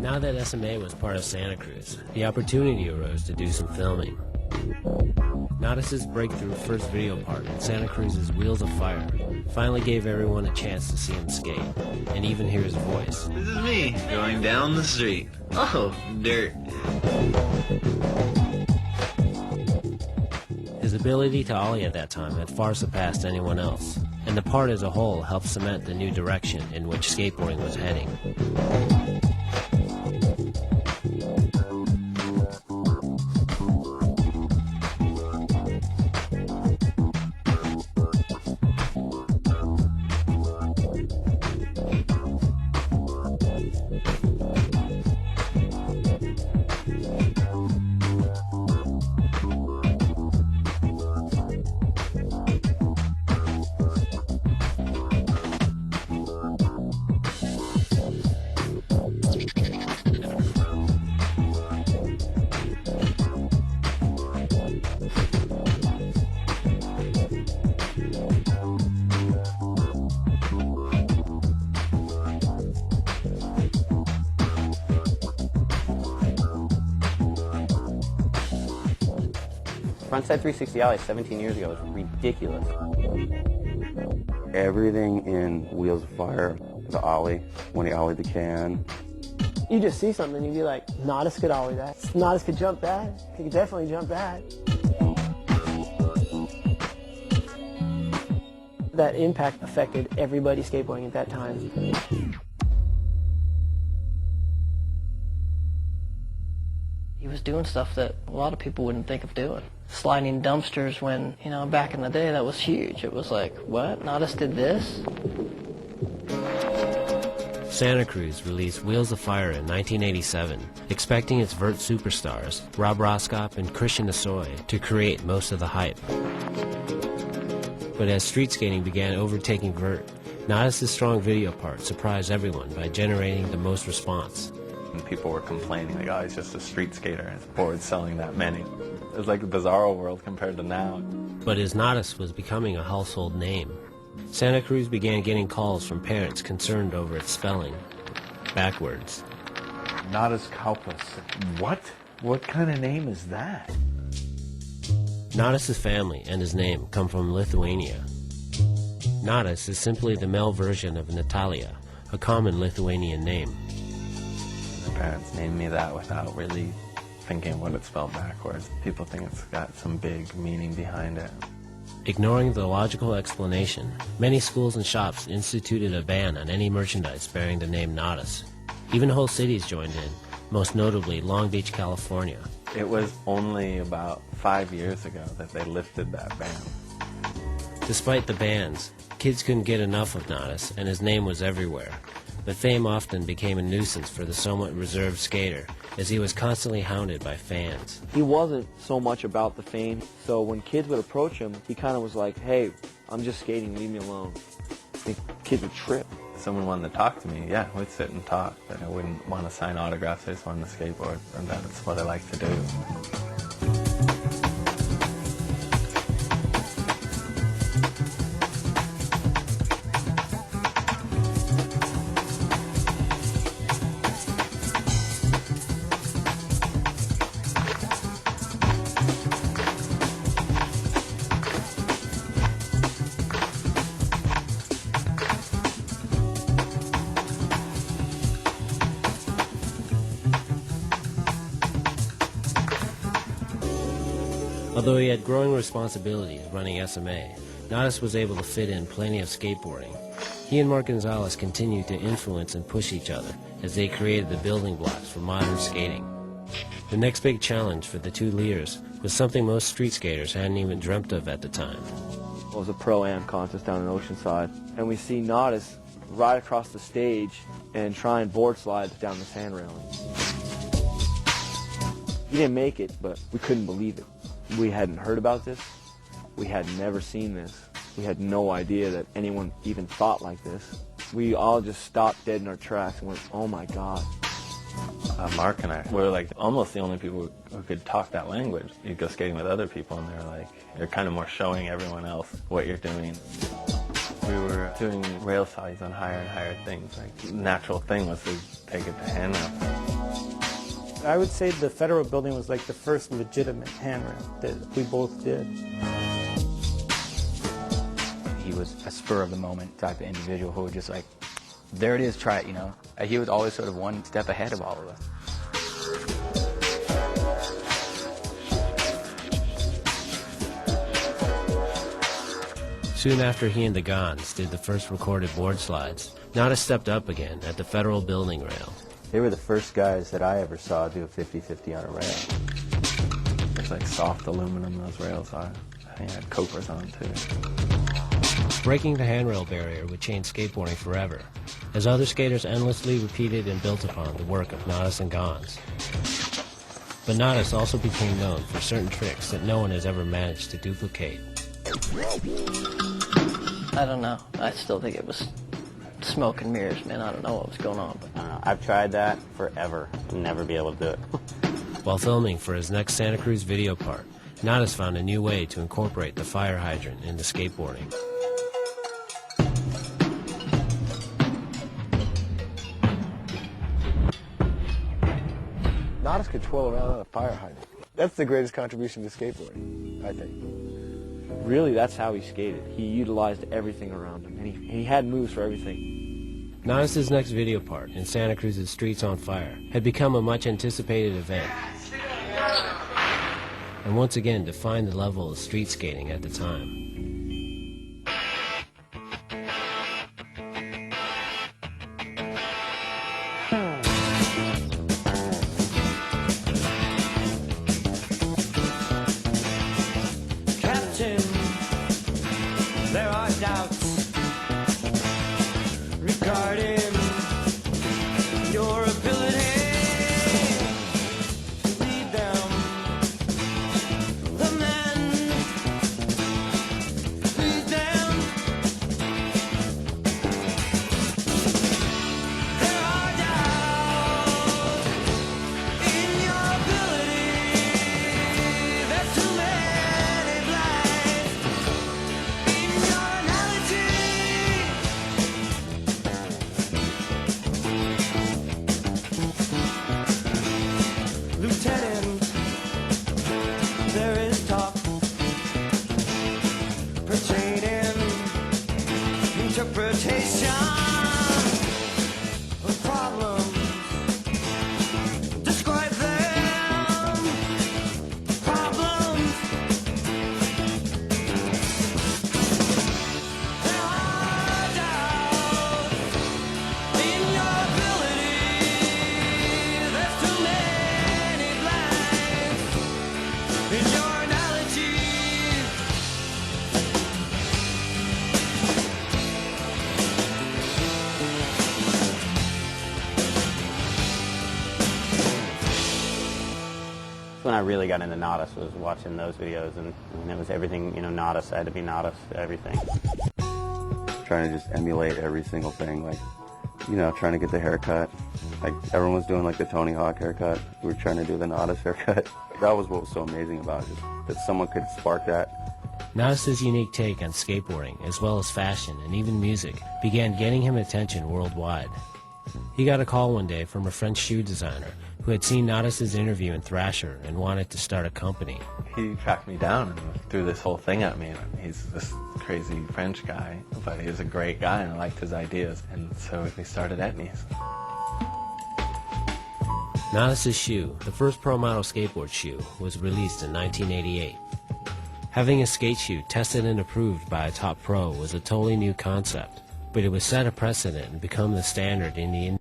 Now that SMA was part of Santa Cruz, the opportunity arose to do some filming. Natas' breakthrough first video part in Santa Cruz's Wheels of Fire finally gave everyone a chance to see him skate, and even hear his voice. This is me, going down the street. Oh, dirt. His ability to ollie at that time had far surpassed anyone else, and the part as a whole helped cement the new direction in which skateboarding was heading. Frontside 360 ollie 17 years ago was ridiculous. Everything in Wheels of Fire, the ollie, when he ollied the can. You just see something and you'd be like, Natas could ollie that. Natas could jump that. He could definitely jump that. That impact affected everybody skateboarding at that time. He was doing stuff that a lot of people wouldn't think of doing. Sliding dumpsters when, back in the day that was huge. It was like, what? Natas did this? Santa Cruz released Wheels of Fire in 1987, expecting its vert superstars, Rob Roskop and Christian Asoy, to create most of the hype. But as street skating began overtaking vert, Natas' strong video part surprised everyone by generating the most response. And people were complaining, like, oh, he's just a street skater and his board's selling that many. It was like a bizarro world compared to now. But as Natas was becoming a household name, Santa Cruz began getting calls from parents concerned over its spelling backwards. Natas Kaupas. What? What kind of name is that? Natas' family and his name come from Lithuania. Natas is simply the male version of Natalia, a common Lithuanian name. My parents named me that without really thinking what it's spelled backwards. People think it's got some big meaning behind it. Ignoring the logical explanation, many schools and shops instituted a ban on any merchandise bearing the name Natas. Even whole cities joined in, most notably Long Beach, California. It was only about 5 years ago that they lifted that ban. Despite the bans, kids couldn't get enough of Natas, and his name was everywhere. But fame often became a nuisance for the somewhat reserved skater, as he was constantly hounded by fans. He wasn't so much about the fame, so when kids would approach him, he kind of was like, hey, I'm just skating, leave me alone. I think kids would trip. If someone wanted to talk to me, yeah, we'd sit and talk, but I wouldn't want to sign autographs, I just wanted to skateboard, and that's what I like to do. Although he had growing responsibilities running SMA, Natas was able to fit in plenty of skateboarding. He and Mark Gonzalez continued to influence and push each other as they created the building blocks for modern skating. The next big challenge for the two leaders was something most street skaters hadn't even dreamt of at the time. It was a Pro-Am contest down in Oceanside, and we see Natas ride across the stage and try and board slide down the sand railing. He didn't make it, but we couldn't believe it. We hadn't heard about this. We had never seen this. We had no idea that anyone even thought like this. We all just stopped dead in our tracks and went, oh my God. Mark and I were like almost the only people who could talk that language. You'd go skating with other people and they're like, you're kind of more showing everyone else what you're doing. We were doing rail slides on higher and higher things. Like, the natural thing was to take it to hand up. I would say the Federal Building was like the first legitimate handrail that we both did. He was a spur-of-the-moment type of individual who would just like, there it is, try it, you know. He was always sort of one step ahead of all of us. Soon after he and the Gons did the first recorded board slides, Natas stepped up again at the Federal Building rail. They were the first guys that I ever saw do a 50-50 on a rail. It's like soft aluminum, those rails are. I think it had copers on them too. Breaking the handrail barrier would change skateboarding forever, as other skaters endlessly repeated and built upon the work of Natas and Gons. But Natas also became known for certain tricks that no one has ever managed to duplicate. I don't know. I still think it was smoke and mirrors, man. I don't know what was going on. But I've tried that forever. I'll never be able to do it. While filming for his next Santa Cruz video part, Natas found a new way to incorporate the fire hydrant into skateboarding. Natas could twirl around on a fire hydrant. That's the greatest contribution to skateboarding, I think. Really, that's how he skated. He utilized everything around him, and he had moves for everything. Natas' next video part, in Santa Cruz's Streets on Fire, had become a much anticipated event, and once again defined the level of street skating at the time. There are doubts regarding your ability to lead them. The men lead them. There are doubts in your ability. There's too many blinds. Lieutenant, there is talk pertaining interpretation of problems. Describe them. Problems. There are doubts in your ability. There's too many blinds in your analogy. When I really got into Natas was watching those videos, and it was everything, you know, Natas. I had to be Natas, everything. Trying to just emulate every single thing, like, you know, trying to get the haircut. Like, everyone was doing, like, the Tony Hawk haircut. We were trying to do the Natas haircut. That was what was so amazing about it, just that someone could spark that. Natas' unique take on skateboarding, as well as fashion and even music, began getting him attention worldwide. He got a call one day from a French shoe designer who had seen Natas' interview in Thrasher and wanted to start a company. He tracked me down and threw this whole thing at me. He's this crazy French guy, but he was a great guy and I liked his ideas. And so we started Etnies. Natas' shoe, the first pro model skateboard shoe, was released in 1988. Having a skate shoe tested and approved by a top pro was a totally new concept, but it would set a precedent and become the standard in the industry.